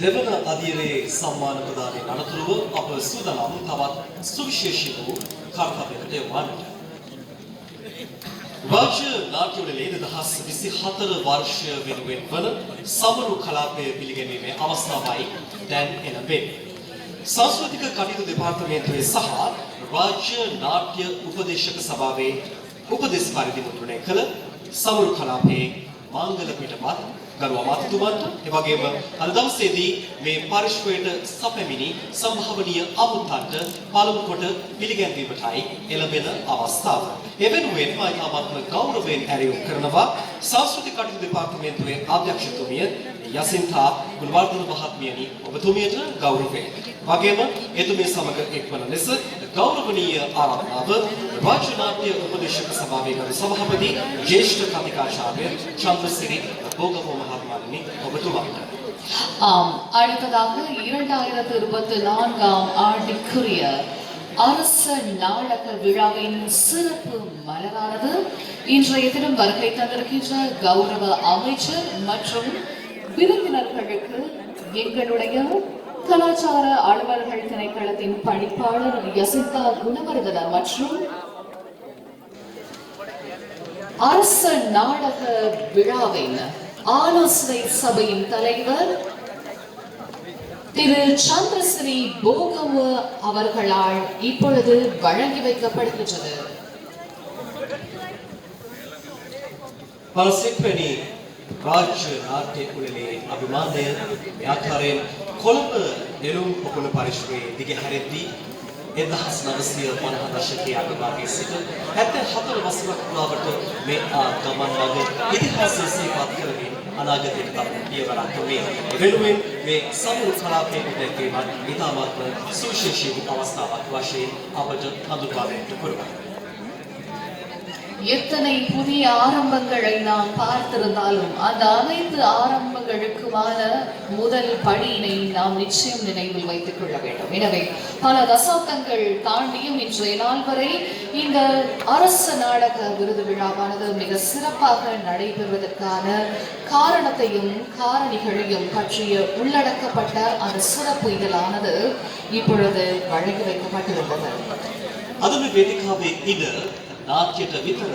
දෙවන අධීරයේ සම්මාන ප්‍රදානයේ අනතුරුව අප සූදානම් තවත් සුවිශේෂී වූ කර්තව්‍යකට යොමුවන්නට. රාජ්‍ය නාට්‍යවලදී 2024 වර්ෂය වෙනුවෙන් වන සමරු කලාපය පිළිගැනීමේ අවස්ථාවයි දැන් එළඹෙන්නේ. සංස්කෘතික කටයුතු දෙපාර්තමේන්තුවේ සහ රාජ්‍ය නාට්‍ය උපදේශක සභාවේ උපදෙස් පරිදි මුද්‍රණය කළ සමරු කලාපයේ මංගල පිටපත් ගරු අමාත්‍යතුමන්ට එවැගේම අද දවසේදී මේ පරිශ්‍රයට සැපැමිණි සම්භාවනීය අමුත්තන්ට පළමු කොට පිළිගැන්වීමටයි එළඹෙන අවස්ථාව. එවෙනුවෙන් මම ආත්ම ගෞරවයෙන් ඇරයුම් කරනවා සංස්කෘතික කටයුතු දෙපාර්තමේන්තුවේ අධ්‍යක්ෂතුමිය යසින්තා ගුණවර්ධන මහත්මියනි ඔබතුමියට ගෞරවයෙන්. වගේම එතුමිය සමග එක්වන ලෙස ගෞරවනීය ආරාධනාව රාජ්‍ය නාට්‍ය උපදේශක සභාවේ ගරු සභාපති ජ්‍යෙෂ්ඨ කතිකාචාර්ය චන්ද්‍රසිරි போகமோ மகாத்மாவினி ඔබතුමාට. அடுத்ததாக 2024 ஆண்டுக்குரிய அரச நாடக விழாவின் சிறப்பு மலரானது இன்றைய தினம் வருகை தந்திருக்கின்ற கௌரவ அமைச்சர் மற்றும் விருந்தினர்களுக்கு எங்களுடைய கலாச்சார அலுவலர்கள் திணைக்களத்தின் பணிப்பாளர் யசிந்தா குணவர்தன மற்றும் அரச நாடக விழாவின் ஆலோசனை சபையின் தலைவர் திரு சந்திரசிறி போகம அவர்களால் இப்பொழுது வழங்கி வைக்கப்படுகின்றது. පරසිප්පෙනි රාජ්‍ය නාට්‍ය කුලලේ අභිමානය ආකාරයෙන් කොළඹ නෙළුම් පොකුණ පරිශ්‍රයේ දිගහැරෙද්දී 1950 දශකයේ අගභාගයේ සිට 74 වසරක් පුරාවට මේ ගමන් මඟ ඉතිහාසයේ සිහිපත් කරමින් අනාගතයට තම පියවරක් මේ වෙනුවෙන් මේ සමරු කලාපයේ දැක්වීමත් ඉතාමත් සුවිශේෂී වූ අවස්ථාවක් වශයෙන් අපට හඳුන්වා දෙන්නට පුළුවන්. எத்தனை புதிய ஆரம்பங்களை நாம் பார்த்திருந்தாலும் அந்த அனைத்து ஆரம்பங்களுக்குமான முதல் படியினை நாம் நிச்சயம் நினைவில் வைத்துக் கொள்ள வேண்டும். எனவே பல தசாப்தங்கள் தாண்டியும் இன்றைய நாள் வரை இந்த அரச நாடக விருது விழாவானது மிக சிறப்பாக நடைபெறுவதற்கான காரணத்தையும் காரணிகளையும் பற்றிய உள்ளடக்கப்பட்ட அந்த சிறப்பு இதழானது இப்பொழுது வழங்கி வைக்கப்பட்டிருந்தது. අද මේ වේදිකාවේ ඉද නාට්‍යයට විතර